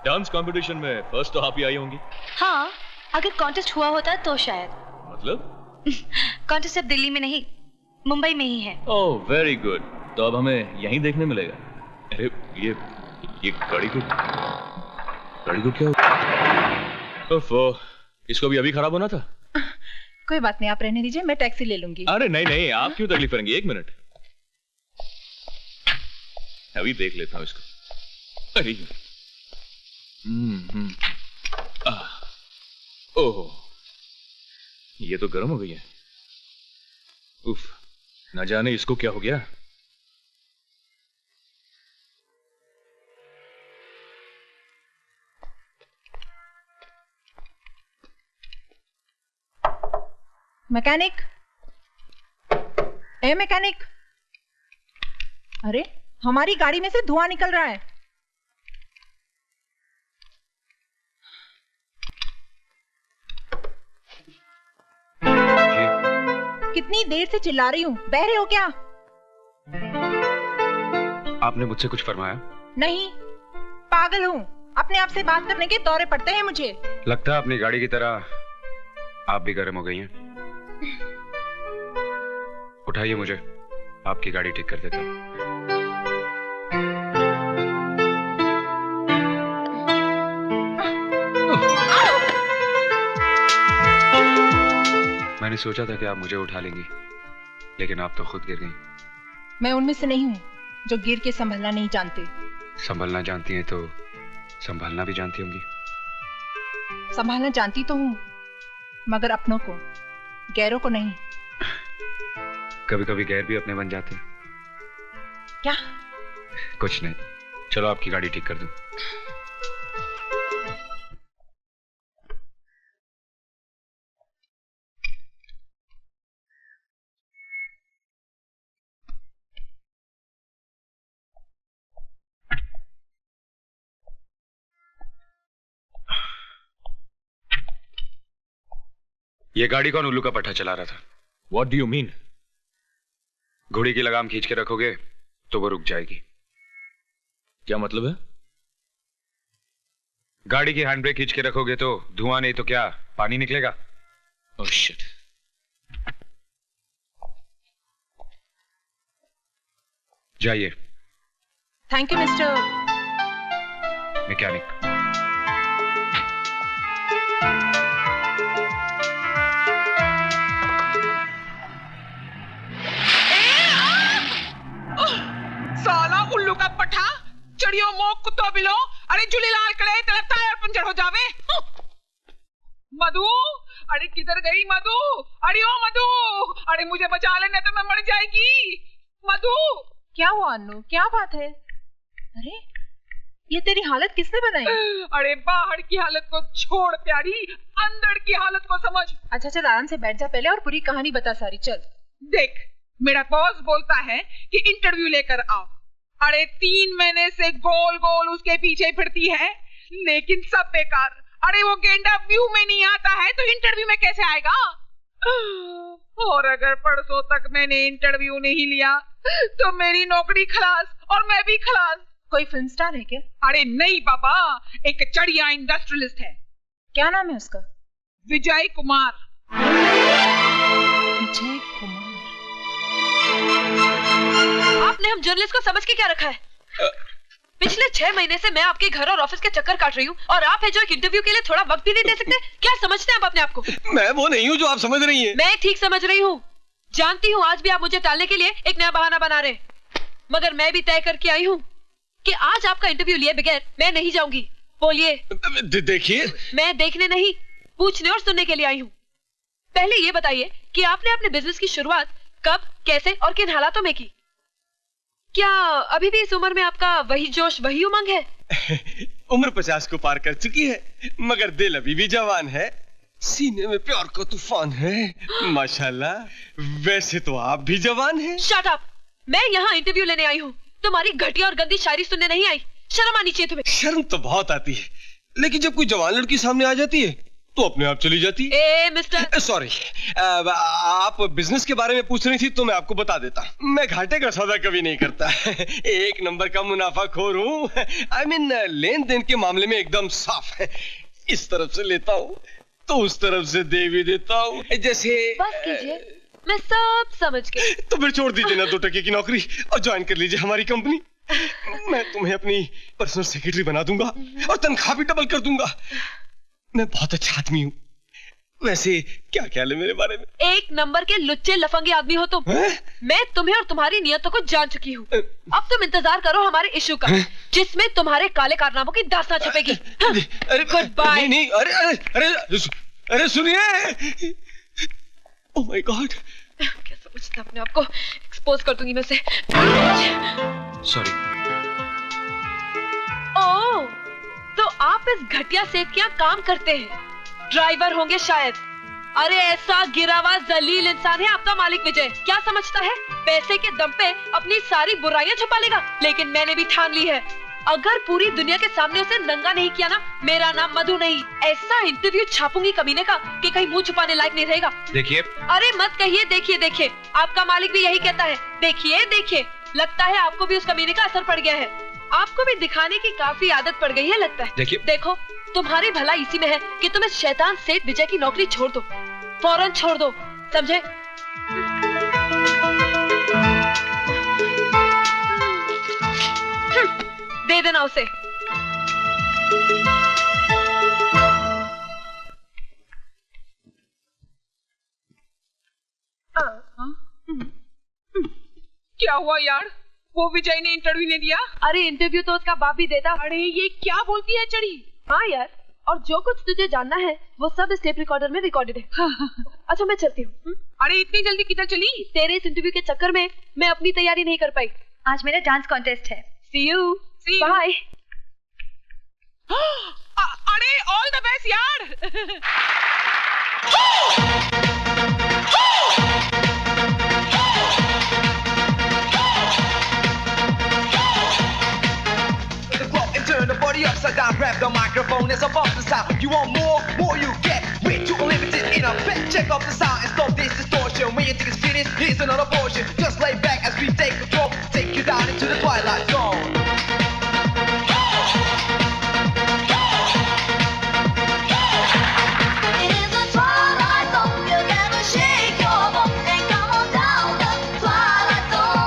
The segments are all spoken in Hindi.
डांस कंपटीशन में फर्स्ट तो आप ही आई होंगी। हाँ, अगर कॉन्टेस्ट हुआ होता तो शायद। मतलब? कॉन्टेस्ट अब दिल्ली में नहीं, मुंबई में ही है। ओह वेरी गुड, तो अब हमें यहीं देखने मिलेगा। अरे ये गाड़ी को क्या हुआ? ओफो, इसको भी अभी खराब होना था। कोई बात नहीं, आप रहने दीजिए, मैं टैक्सी ले लूंगी। अरे नहीं, आप क्यों तकलीफ करेंगे? 1 मिनट, अभी देख लेता हूँ इसको। अरे ओह, ये तो गर्म हो गई है। उफ, न जाने इसको क्या हो गया। मैकेनिक, ए मैकेनिक, अरे हमारी गाड़ी में से धुआं निकल रहा है। कितनी देर से चिल्ला रही हूँ, बहरे हो क्या? आपने मुझसे कुछ फरमाया? नहीं, पागल हूँ, अपने आप से बात करने के दौरे पड़ते हैं मुझे। लगता है अपनी गाड़ी की तरह आप भी गर्म हो गई हैं। उठाइए मुझे, आपकी गाड़ी ठीक कर देता हूँ। मैंने सोचा था कि आप मुझे उठा लेंगी, लेकिन आप तो खुद गिर गई। मैं उनमें से नहीं हूँ जो गिर के संभलना नहीं जानते। संभलना जानती हैं तो संभालना भी जानती होंगी। संभालना जानती तो हूँ, मगर अपनों को, गैरों को नहीं। कभी कभी गैर भी अपने बन जाते हैं। क्या? कुछ नहीं, चलो आपकी गाड़ी ठीक कर दूं। ये गाड़ी कौन उल्लू का पट्टा चला रहा था? What do you mean? घोड़ी की लगाम खींच के रखोगे तो वो रुक जाएगी। क्या मतलब है? गाड़ी की हैंड ब्रेक खींच के रखोगे तो धुआं नहीं तो क्या, पानी निकलेगा। Oh shit. जाइए। Thank you mister mechanic. साला उल्लू का पठा, चढ़ियो मोक कुत्तो बिलो, अरे झूलेलाल करे तेरा टायर पंचर हो जावे। मधु, अरे किधर गई मधु? अरे ओ मधु, अरे मुझे बचा लेने तो मैं मर जाएगी। मधु, क्या हुआ अन्नू, क्या बात है? अरे ये तेरी हालत किसने बनाई? अरे बाहर की हालत को छोड़ प्यारी, अंदर की हालत को समझ। अच्छा चल, आराम से बैठ जा पहले और पूरी कहानी बता सारी। चल देख, मेरा बॉस बोलता है कि इंटरव्यू लेकर आओ। अरे 3 महीने से गोल गोल उसके पीछे फिरती है, लेकिन सब बेकार। अरे वो गेंडा व्यू में नहीं आता है तो इंटरव्यू में कैसे आएगा? और अगर परसों तक मैंने इंटरव्यू नहीं लिया तो मेरी नौकरी खलास और मैं भी खलास। कोई फिल्म स्टार है क्या? अरे नहीं पापा, एक चढ़िया इंडस्ट्रियलिस्ट है। क्या नाम है उसका? विजय कुमार। विजय कुमार। आपने हम जर्नलिस्ट को समझ के क्या रखा है? पिछले 6 महीने से मैं आपके घर और ऑफिस के चक्कर काट रही हूँ और आप है जो एक इंटरव्यू के लिए थोड़ा वक्त भी नहीं दे सकते। क्या समझते हैं आप अपने आप को? मैं वो नहीं हूँ जो आप समझ रही हैं। मैं ठीक समझ रही हूँ। जानती हूँ आज भी आप मुझे टालने के लिए एक नया बहाना बना रहे हैं, मगर मैं भी तय करके आई हूँ कि आज आपका इंटरव्यू लिए बगैर मैं नहीं जाऊंगी। बोलिए। देखिए, मैं देखने नहीं, पूछने और सुनने के लिए आई हूँ। पहले ये बताइए कि आपने अपने बिजनेस की शुरुआत कब, कैसे और किन हालातों में की? क्या अभी भी इस उम्र में आपका वही जोश, वही उमंग है? उम्र 50 को पार कर चुकी है, मगर दिल अभी भी जवान है। सीने में प्यार का तूफान है, माशाल्लाह। वैसे तो आप भी जवान हैं। Shut up! मैं यहाँ इंटरव्यू लेने आई हूँ, तुम्हारी घटिया और गंदी शायरी सुनने नहीं आई। शर्म आनी चाहिए तुम्हें। शर्म तो बहुत आती है, लेकिन जब कोई जवान लड़की सामने आ जाती है तो अपने आप चली जाती। ए मिस्टर, सॉरी, आप बिजनेस के बारे में पूछ रही थी तो मैं आपको बता देता। मैं घाटे का सौदा कभी नहीं करता। एक नंबर का मुनाफाखोर हूँ। आई मीन लेन देन के मामले में एकदम साफ है। इस तरफ से लेता हूँ तो उस तरफ से दे भी देता हूँ। जैसे बस कीजिए, मैं सब समझ गई। तो फिर छोड़ दीजिए ना 2 टके की नौकरी और ज्वाइन कर लीजिए हमारी कंपनी। मैं तुम्हें अपनी पर्सनल सेक्रेटरी बना दूंगा और तनख्वाह भी डबल कर दूंगा। मैं बहुत अच्छा आदमी हूँ। वैसे क्या ख्याल है मेरे बारे में? एक नंबर के लुच्चे लफंगे आदमी हो तुम। मैं तुम्हें और तुम्हारी नियतों को जान चुकी हूँ। अब तुम इंतजार करो हमारे इश्यू का, जिसमें तुम्हारे काले कारनामों की दास्तां छपेगी। Good bye. नहीं, अरे सुनिए। ओह माय गॉड, क्या समझता अपने आप को? एक्सपोज कर दूंगी मैं उसे। सॉरी। ओह, तो आप इस घटिया सेठ के यहाँ काम करते हैं, ड्राइवर होंगे शायद। अरे ऐसा गिरा हुआ जलील इंसान है आपका मालिक विजय। क्या समझता है पैसे के दम पे अपनी सारी बुराइयां छुपा लेगा? लेकिन मैंने भी ठान ली है, अगर पूरी दुनिया के सामने उसे नंगा नहीं किया ना, मेरा नाम मधु नहीं। ऐसा इंटरव्यू छापूंगी कमीने का कि कहीं मुंह छुपाने लायक नहीं रहेगा। देखिए। अरे मत कहिए देखिए देखिए, आपका मालिक भी यही कहता है, देखिए देखिए। लगता है आपको भी उस कमीने का असर पड़ गया है। आपको भी दिखाने की काफी आदत पड़ गई है लगता है। देखिए। देखो, तुम्हारी भलाई इसी में है कि तुम इस शैतान सेठ विजय की नौकरी छोड़ दो, फौरन छोड़ दो, समझे? दे देना उसे। क्या हुआ यार? वो विजय ने इंटरव्यू नहीं दिया? अरे इंटरव्यू तो उसका बाप भी देता। अरे ये क्या बोलती है चढ़ी? हाँ यार, और जो कुछ तुझे जानना है वो सब इस टेप रिकॉर्डर में रिकॉर्डेड है। अच्छा मैं चलती हूँ। अरे इतनी जल्दी किधर चली? तेरे इस इंटरव्यू के चक्कर में मैं अपनी तैयारी नहीं कर पाई। आज मेरा डांस कॉन्टेस्ट है। See you. See you. Bye. अरे ऑल द बेस्ट यार। Turn the body upside down, grab the microphone, it's about to sound. You want more you get. Way too unlimited in a bed. Check out the sound and stop this distortion. When you think it's finished, here's another portion. Just lay back as we take control, take you down into the twilight zone. It is the twilight zone. You gotta shake your bones and come on down the twilight zone.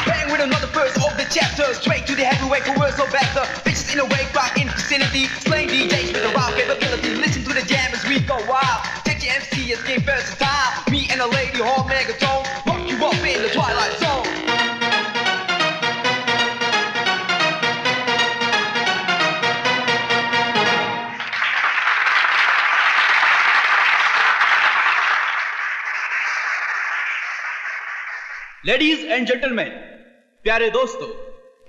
Bang with another verse of the chapter. Straight to the heavyweight for words so better. Bitches in a wake rock in vicinity. Slaying DJs with a wild capability. Listen to the jam as we go wild. Take your MC as game versatile. Me and a lady hall megatone. Rock you up in the twilight zone. Ladies and gentleman, प्यारे दोस्तों,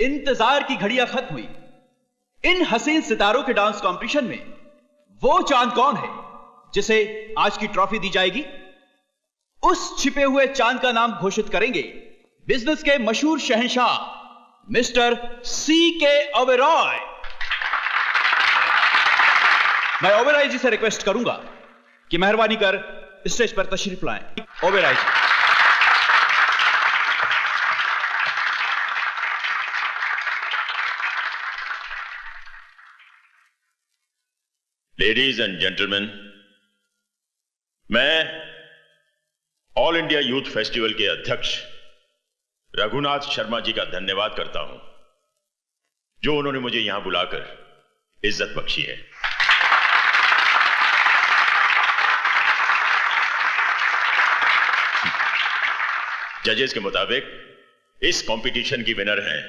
इंतजार की घड़ियां खत्म हुई। इन हसीन सितारों के डांस कंपटीशन में वो चांद कौन है जिसे आज की ट्रॉफी दी जाएगी? उस छिपे हुए चांद का नाम घोषित करेंगे बिजनेस के मशहूर शहंशाह मिस्टर C.K. ओबेरॉय। मैं ओबेरॉय जी से रिक्वेस्ट करूंगा कि मेहरबानी कर स्टेज पर तशरीफ लाएं। ओबेरॉय जी। लेडीज एंड जेंटलमैन, मैं ऑल इंडिया यूथ फेस्टिवल के अध्यक्ष रघुनाथ शर्मा जी का धन्यवाद करता हूं, जो उन्होंने मुझे यहां बुलाकर इज्जत बख्शी है। जजेस के मुताबिक इस कंपटीशन की विनर है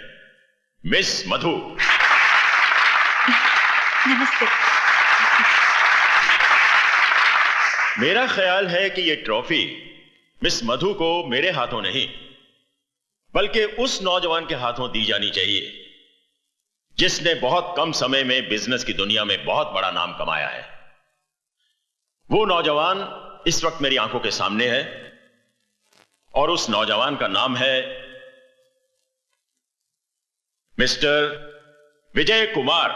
मिस मधु। नमस्ते। मेरा ख्याल है कि यह ट्रॉफी मिस मधु को मेरे हाथों नहीं बल्कि उस नौजवान के हाथों दी जानी चाहिए जिसने बहुत कम समय में बिजनेस की दुनिया में बहुत बड़ा नाम कमाया है। वो नौजवान इस वक्त मेरी आंखों के सामने है और उस नौजवान का नाम है mister Vijay Kumar.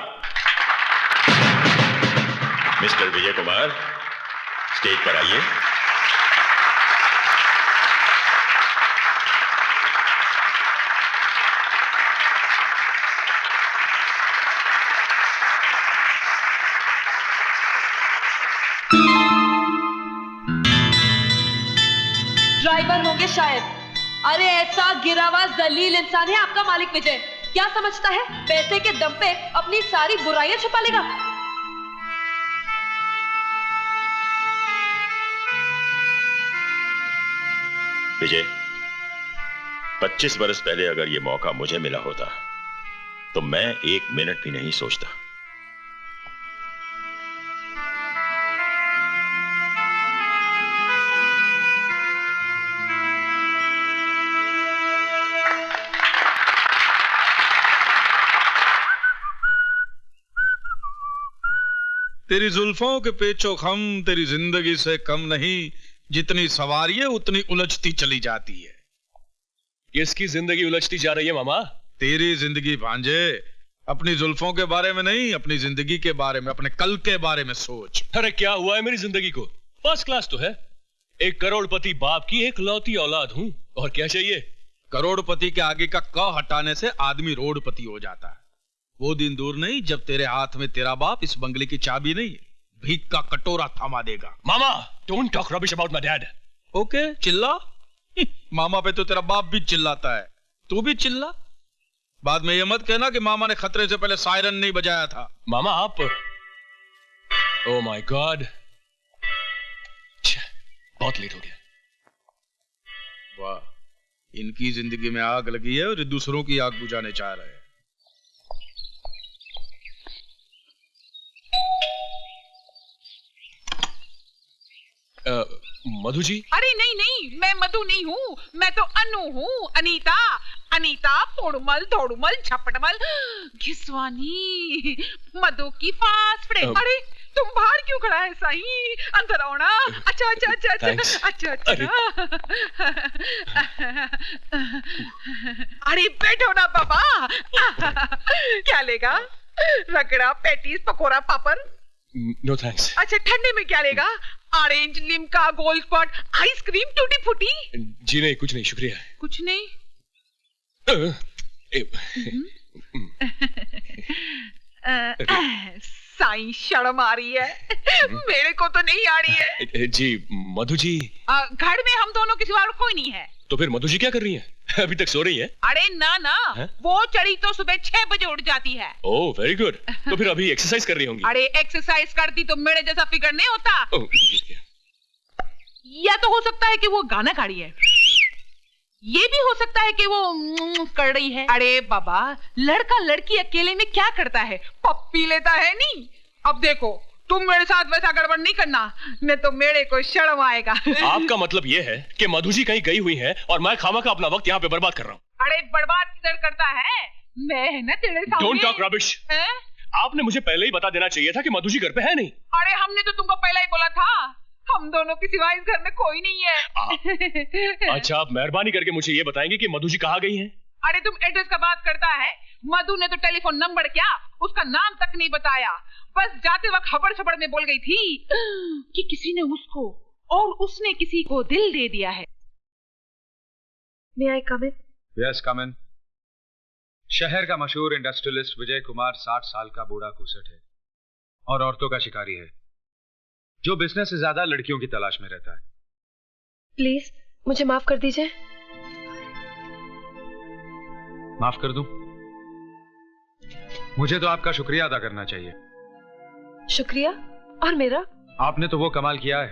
Mister Vijay Kumar, stage पर आइए। ड्राइवर होंगे शायद। अरे ऐसा गिरा हुआ जलील इंसान है आपका मालिक विजय। क्या समझता है पैसे के दम पे अपनी सारी बुराइयां छुपा लेगा? विजय, 25 बरस पहले अगर यह मौका मुझे मिला होता तो मैं 1 मिनट भी नहीं सोचता। तेरी जुल्फों के पेचो खम तेरी जिंदगी से कम नहीं, जितनी सवारी है उतनी उलझती चली जाती है। किसकी जिंदगी उलझती जा रही है मामा? तेरी जिंदगी भांजे। अपनी जुल्फों के बारे में नहीं, अपनी जिंदगी के बारे में, अपने कल के बारे में सोच। अरे क्या हुआ है मेरी जिंदगी को? फर्स्ट क्लास तो है। एक करोड़पति बाप की एक लौती औलाद हूं, और क्या चाहिए? करोड़पति के आगे का क हटाने से आदमी रोडपति हो जाता है। वो दिन दूर नहीं जब तेरे हाथ में तेरा बाप इस बंगले की चाबी नहीं भीख का कटोरा थमा देगा। मामा, don't talk rubbish about my dad. Okay, चिल्ला। मामा पे तो तेरा बाप भी चिल्लाता है, तू भी चिल्ला। बाद में ये मत कहना कि मामा ने खतरे से पहले सायरन नहीं बजाया था। मामा आप, ओह माय गॉड, बहुत लेट हो गया। वाह, इनकी जिंदगी में आग लगी है और ये दूसरों की आग बुझाने चाह रहे हैं। मधु जी? अरे नहीं नहीं, मैं मधु नहीं हूँ, मैं तो अनु हूँ, अनीता। अनीता पोड़ुमल धोड़ुमल झपटमल घिसवानी, मधु की फास्ट फ्रेंड। अरे तुम बाहर क्यों खड़ा है साईं? अंदर आओ ना। अच्छा अच्छा अच्छा अच्छा अच्छा अच्छा। अरे बैठो ना बाबा। क्या लेगा? रगड़ा, पैटीज, पकोड़ा, पापड़? No thanks. अच्छा ठंडे में क्या लेगा? Orange, Limca, Gold Spot, ice cream, टूटी फूटी? जी नहीं, कुछ नहीं, शुक्रिया। कुछ नहीं? साईं शर्म आ रही है। मेरे को तो नहीं आ रही है। जी मधु जी, घर में हम दोनों के सिवा कोई नहीं है। तो फिर मधु जी क्या कर रही हैं? अभी तक सो रही हैं? अरे ना ना, वो चढ़ी तो सुबह 6 बजे उठ जाती है। Oh very good. तो फिर अभी एक्सरसाइज कर रही होंगी। अरे एक्सरसाइज करती तो मेरे जैसा फिगर नहीं होता। या तो हो सकता है कि वो गाना गा रही है, ये भी हो सकता है कि वो कर रही है। अरे बाबा, लड़का लड़की अकेले में क्या करता है? पप्पी लेता है नहीं। अब देखो, तुम मेरे साथ वैसा गड़बड़ नहीं करना, नहीं तो मेरे को शर्म आएगा। आपका मतलब ये है कि मधु जी कहीं गई हुई है और मैं खामा का अपना वक्त यहाँ पे बर्बाद कर रहा हूँ। अरे बर्बाद किधर करता है? मैं है ना तेरे सामने। Don't talk rubbish. आपने मुझे पहले ही बता देना चाहिए था कि मधु जी घर पे है नहीं। अरे हमने तो तुमको पहले ही बोला था, हम दोनों के सिवा इस घर में कोई नहीं है। अच्छा, आप मेहरबानी करके मुझे ये बताएंगे कि मधु जी कहाँ गई हैं? अरे तुम एड्रेस का बात करता है? मधु ने तो टेलीफोन नंबर क्या, उसका नाम तक नहीं बताया। बस जाते वक्त हबड़ छबड़ में बोल गई थी कि किसी ने उसको और उसने किसी को दिल दे दिया है। May I come in? Yes come in. शहर का मशहूर इंडस्ट्रियलिस्ट विजय कुमार 60 साल का बूढ़ा कुसट है और औरतों का शिकारी है, जो बिजनेस से ज्यादा लड़कियों की तलाश में रहता है। प्लीज मुझे माफ कर दीजिए। माफ कर दूं? मुझे तो आपका शुक्रिया अदा करना चाहिए। शुक्रिया? और मेरा? आपने तो वो कमाल किया है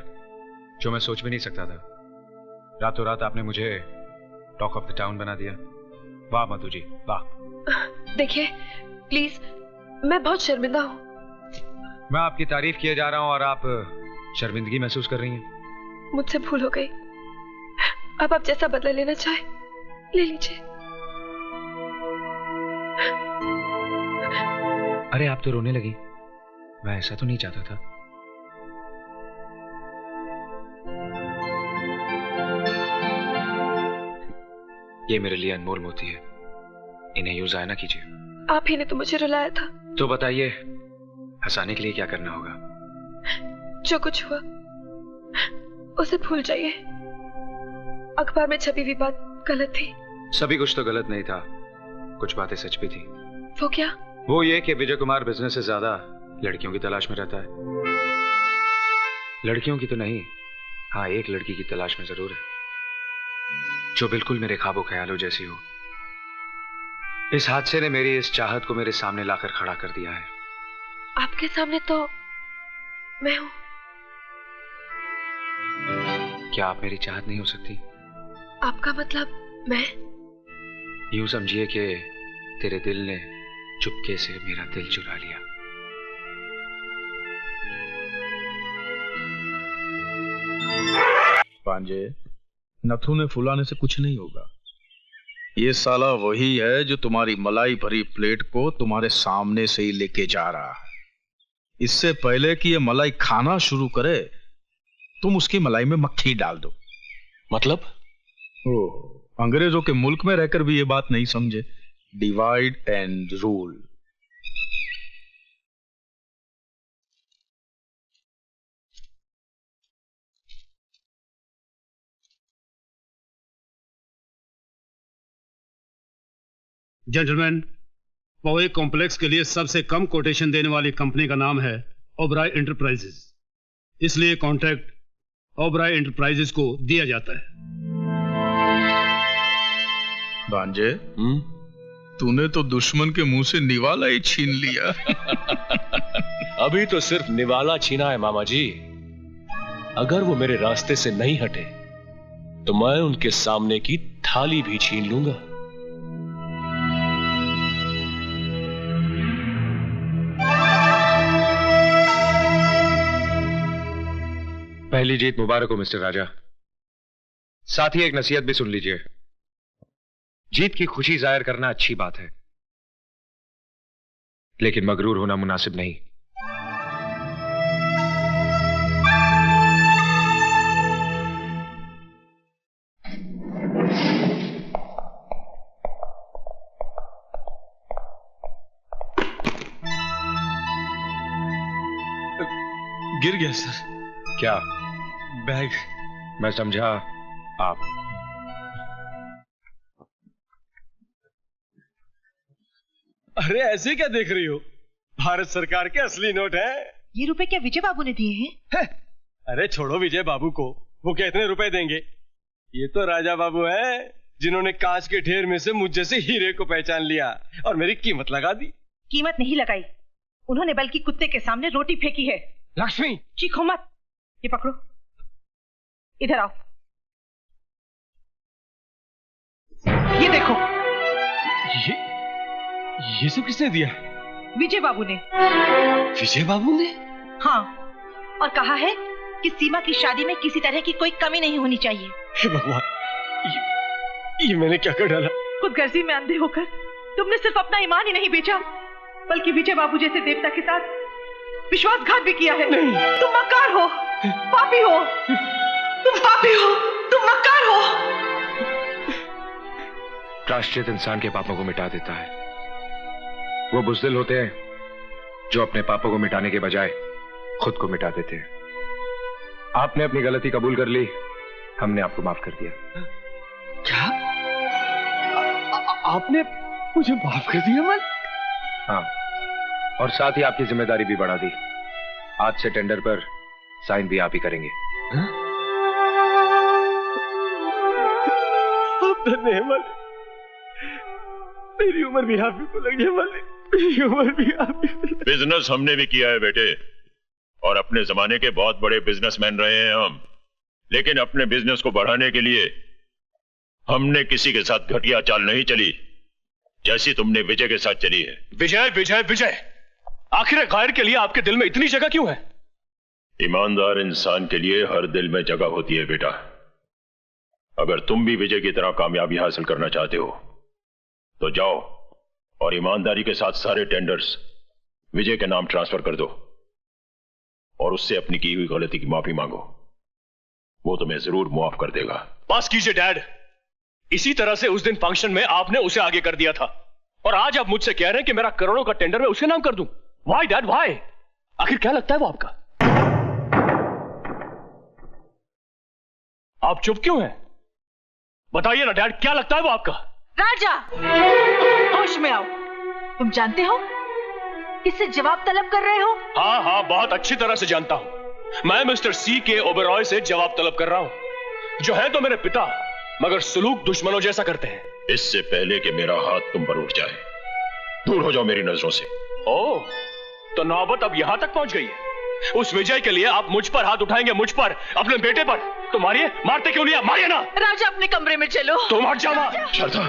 जो मैं सोच भी नहीं सकता था। रातों रात आपने मुझे टॉक ऑफ द टाउन बना दिया। वाह मधु जी, वाह। देखिए प्लीज, मैं बहुत शर्मिंदा हूँ। मैं आपकी तारीफ किए जा रहा हूँ और आप शर्मिंदगी महसूस कर रही हैं। मुझसे भूल हो गई। अब आप जैसा बदला लेना चाहे ले लीजिए। अरे आप तो रोने लगी। मैं ऐसा तो नहीं चाहता था। ये मेरे लिए अनमोल मोती है, इन्हें यूज आया ना कीजिए। आप ही ने तो मुझे रुलाया था। तो बताइए, हंसाने के लिए क्या करना होगा? जो कुछ हुआ उसे भूल जाइए। अखबार में छपी हुई बात गलत थी। सभी कुछ तो गलत नहीं था, कुछ बातें सच भी थी। वो क्या? वो ये कि विजय कुमार बिजनेस से ज्यादा लड़कियों की तलाश में रहता है। लड़कियों की तो नहीं, हाँ एक लड़की की तलाश में जरूर है, जो बिल्कुल मेरे ख्वाबों ख्यालों जैसी हो। इस हादसे ने मेरी इस चाहत को मेरे सामने लाकर खड़ा कर दिया है। आपके सामने तो मैं हूं। क्या आप मेरी चाहत नहीं हो सकती? आपका मतलब मैं? यूं समझिए कि तेरे दिल ने चुपके से मेरा दिल चुरा लिया। पांजे, नथुने फुलाने से कुछ नहीं होगा। ये साला वही है जो तुम्हारी मलाई भरी प्लेट को तुम्हारे सामने से ही लेके जा रहा है। इससे पहले कि ये मलाई खाना शुरू करे, तुम उसकी मलाई में मक्खी डाल दो। मतलब? ओह, अंग्रेजों के मुल्क में रहकर भी ये बात नहीं समझे। Divide and rule. जेंटलमैन, पवे कॉम्प्लेक्स के लिए सबसे कम कोटेशन देने वाली कंपनी का नाम है ओबराय एंटरप्राइजेस, इसलिए कॉन्ट्रैक्ट ओबराय एंटरप्राइजेस को दिया जाता है। भांजे, तूने तो दुश्मन के मुंह से निवाला ही छीन लिया। अभी तो सिर्फ निवाला छीना है मामा जी। अगर वो मेरे रास्ते से नहीं हटे तो मैं उनके सामने की थाली भी छीन लूंगा। पहली जीत मुबारक हो मिस्टर राजा। साथ ही एक नसीहत भी सुन लीजिए। जीत की खुशी जाहिर करना अच्छी बात है, लेकिन मगरूर होना मुनासिब नहीं। गिर गया सर। क्या? बैग। मैं समझा आप। अरे ऐसे क्या देख रही हो? भारत सरकार के असली नोट हैं। ये रुपए क्या विजय बाबू ने दिए हैं? अरे छोड़ो विजय बाबू को, वो कितने रुपए देंगे? ये तो राजा बाबू हैं जिन्होंने कांच के ढेर में से मुझ जैसे हीरे को पहचान लिया और मेरी कीमत लगा दी। कीमत नहीं लगाई, उन्होंने बल्कि कुत्ते के सामने रोटी फेंकी है। लक्ष्मी, चीखो मत। ये पकड़ो, इधर आओ। ये देखो। ये सब किसने दिया? विजय बाबू ने। विजय बाबू ने? हाँ, और कहा है कि सीमा की शादी में किसी तरह की कोई कमी नहीं होनी चाहिए। हे भगवान, ये मैंने क्या कर डाला? खुदगर्जी में अंधे होकर तुमने सिर्फ अपना ईमान ही नहीं बेचा, बल्कि विजय बाबू जैसे देवता के साथ विश्वासघात भी किया है। नहीं। तुम मक्कार हो, पापी हो, तुम पापी हो, तुम मक्कार हो। प्रायश्चित इंसान के पापों को मिटा देता है। वो बुज़दिल होते हैं जो अपने पापों को मिटाने के बजाय खुद को मिटा देते हैं। आपने अपनी गलती कबूल कर ली, हमने आपको माफ कर दिया। क्या? आपने मुझे माफ कर दिया? मन? हाँ, और साथ ही आपकी जिम्मेदारी भी बढ़ा दी। आज से टेंडर पर साइन भी आप ही करेंगे। धन्य है मालिक, मेरी उम्र भी आप ही को लग जाए मालिक, मेरी उम्र भी आप ही। बिजनेस हमने भी किया है बेटे, और अपने जमाने के बहुत बड़े बिजनेसमैन रहे हैं हम, लेकिन अपने बिजनेस को बढ़ाने के लिए हमने किसी के साथ घटिया चाल नहीं चली जैसी तुमने विजय के साथ चली है। विजय विजय विजय, आखिर गायर के लिए आपके दिल में इतनी जगह क्यों है? ईमानदार इंसान के लिए हर दिल में जगह होती है बेटा। अगर तुम भी विजय की तरह कामयाबी हासिल करना चाहते हो तो जाओ और ईमानदारी के साथ सारे टेंडर्स विजय के नाम ट्रांसफर कर दो और उससे अपनी की हुई गलती की माफी मांगो। वो तुम्हें जरूर मुआफ कर देगा। पास कीजिए डैड, इसी तरह से उस दिन फंक्शन में आपने उसे आगे कर दिया था और आज आप मुझसे कह रहे हैं कि मेरा करोड़ों का टेंडर मैं उसके नाम कर दूं। Why dad why? आखिर क्या लगता है वो आपका? आप चुप क्यों हैं? बताइए ना डैड, क्या लगता है वो आपका? राजा, होश में आओ। तुम जानते हो किससे जवाब तलब कर रहे हो? हाँ हाँ, बहुत अच्छी तरह से जानता हूं। मैं मिस्टर सी के ओबेरॉय से जवाब तलब कर रहा हूं, जो है तो मेरे पिता मगर सुलूक दुश्मनों जैसा करते हैं। इससे पहले कि मेरा हाथ तुम पर उठ जाए, दूर हो जाओ मेरी नजरों से। ओह, तो नौबत अब यहां तक पहुंच गई है। उस विजय के लिए आप मुझ पर हाथ उठाएंगे, मुझ पर, अपने बेटे पर। तो मारिए, मारते क्यों नहीं आप? मारिए ना। राजा अपने कमरे में चलो। तुम हट जाओ मां। शारदा,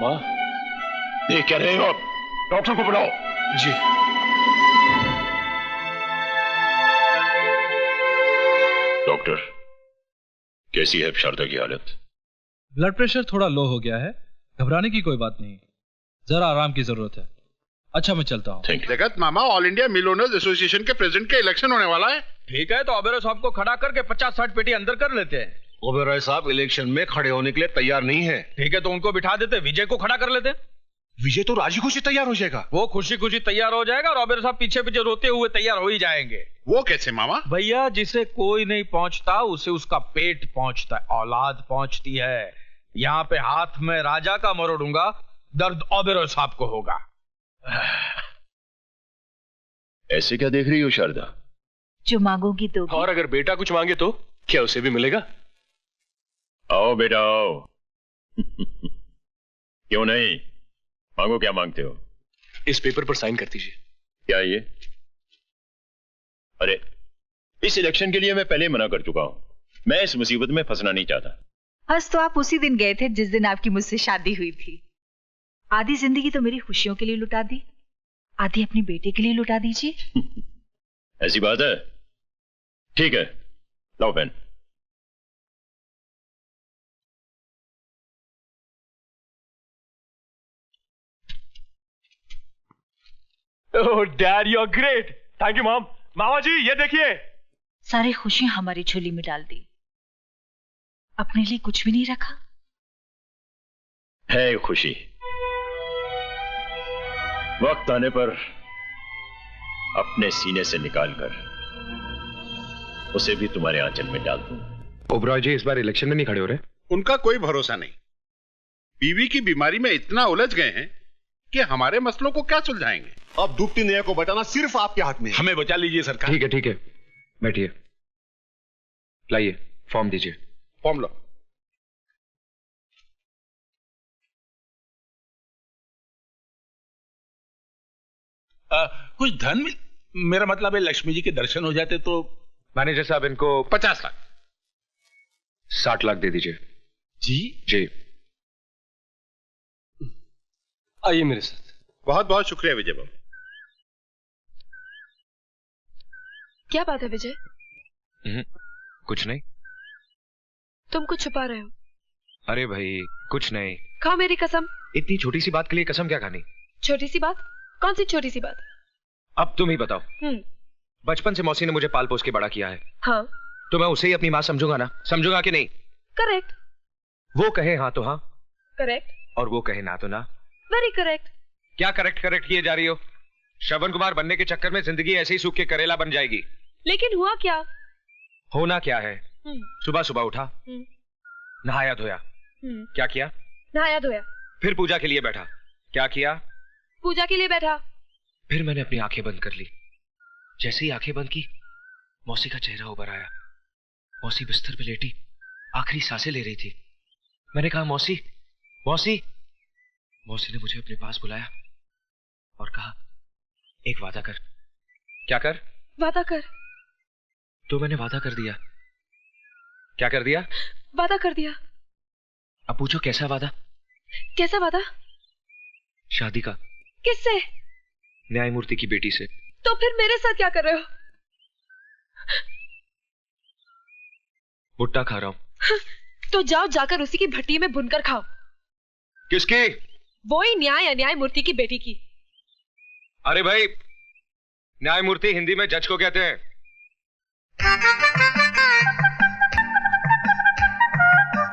मां देख क्या रहे हो आप? डॉक्टर को बुलाओ। जी। डॉक्टर, कैसी है शारदा की हालत? ब्लड प्रेशर थोड़ा लो हो गया है, घबराने की कोई बात नहीं, जरा आराम की जरूरत है। अच्छा मैं चलता हूँ। जगत मामा, all India mill owners association के प्रेसिडेंट का इलेक्शन होने वाला है। ठीक है, तो ओबेरॉय साहब को खड़ा करके 50-60 पेटी अंदर कर लेते हैं। ओबेरॉय साहब इलेक्शन में खड़े होने के लिए तैयार नहीं है। ठीक है, तो उनको बिठा देते, विजय को खड़ा कर लेते। विजय तो राजी खुशी तैयार हो जाएगा। वो खुशी खुशी तैयार हो जाएगा और ओबेरॉय साहब पीछे पीछे रोते हुए तैयार हो ही जाएंगे। वो कैसे मामा? भैया, जिसे कोई नहीं पहुंचता उसे उसका पेट पहुंचता है, औलाद पहुंचती है। यहाँ पे हाथ में राजा का मरोड़ूंगा, दर्द ओबेरॉय साहब को होगा। ऐसे क्या देख रही हो शारदा? जो मांगोगी तो। और अगर बेटा कुछ मांगे तो क्या उसे भी मिलेगा? आओ बेटा आओ। क्यों नहीं, मांगो, क्या मांगते हो? इस पेपर पर साइन कर दीजिए। क्या ये? अरे, इस इलेक्शन के लिए मैं पहले मना कर चुका हूं। मैं इस मुसीबत में फंसना नहीं चाहता। हंस तो आप उसी दिन गए थे जिस दिन आपकी मुझसे शादी हुई थी। आधी जिंदगी तो मेरी खुशियों के लिए लुटा दी, आधी अपने बेटे के लिए लुटा दीजिए। ऐसी बात है? ठीक है, लाओ pen. Oh dad, you are great. Thank you mom. मामा जी, ये देखिए। सारी खुशियां हमारी झोली में डाल दी, अपने लिए कुछ भी नहीं रखा। है खुशी, वक्त आने पर अपने सीने से निकालकर उसे भी तुम्हारे आंचल में डाल दूं। ओबेरॉय जी इस बार इलेक्शन में नहीं खड़े हो रहे? उनका कोई भरोसा नहीं। बीवी की बीमारी में इतना उलझ गए हैं कि हमारे मसलों को क्या सुलझाएंगे। अब डूबती नैया को बचाना सिर्फ आपके हाथ में है। हमें बचा लीजिए सरकार। ठीक है, बैठिए, लाइए फॉर्म दीजिए। फॉर्म लो। कुछ धन मेरा मतलब है लक्ष्मी जी के दर्शन हो जाते तो। मैनेजर साहब, इनको 50 लाख। 60 लाख दे दीजिए। जी। आइए मेरे साथ। बहुत बहुत शुक्रिया विजय बाबू। क्या बात है विजय? कुछ नहीं। तुम कुछ छुपा रहे हो? अरे भाई कुछ नहीं। खाओ मेरी कसम। इतनी छोटी सी बात के लिए कसम क्या खानी? छोटी सी बात? कौन सी छोटी सी बात? अब तुम ही बताओ। बचपन से मौसी ने मुझे पाल पोस के बड़ा किया है। हाँ। तो मैं उसे ही अपनी माँ समझूंगा ना? समझूंगा कि नहीं? करेक्ट। वो कहे हाँ तो हाँ, करेक्ट, और वो कहे ना तो ना। Very correct. क्या करेक्ट किए जा रही हो? श्रवण कुमार बनने के चक्कर में जिंदगी ऐसे ही सूख के करेला बन जाएगी। लेकिन हुआ क्या? होना क्या है? सुबह सुबह उठा, नहाया धोया। क्या किया? नहाया धोया। फिर पूजा के लिए बैठा। क्या किया? पूजा के लिए बैठा। फिर मैंने अपनी आंखें बंद कर ली। जैसे ही आंखें बंद की, मौसी का चेहरा उभर आया। मौसी बिस्तर पे लेटी आखिरी सांसें ले रही थी। मैंने कहा मौसी, मौसी। मौसी ने मुझे अपने पास बुलाया और कहा एक वादा कर। क्या कर? वादा कर। तो मैंने वादा कर दिया। क्या कर दिया? वादा कर दिया। अब पूछो कैसा वादा? कैसा वादा? शादी का। किससे? न्यायमूर्ति की बेटी से। तो फिर मेरे साथ क्या कर रहे हो? भुट्टा खा रहा हूं। तो जाओ जाकर उसी की भट्टी में भुनकर खाओ। किसकी? वो ही न्याय अन्यायमूर्ति की बेटी की। अरे भाई, न्यायमूर्ति हिंदी में जज को कहते हैं।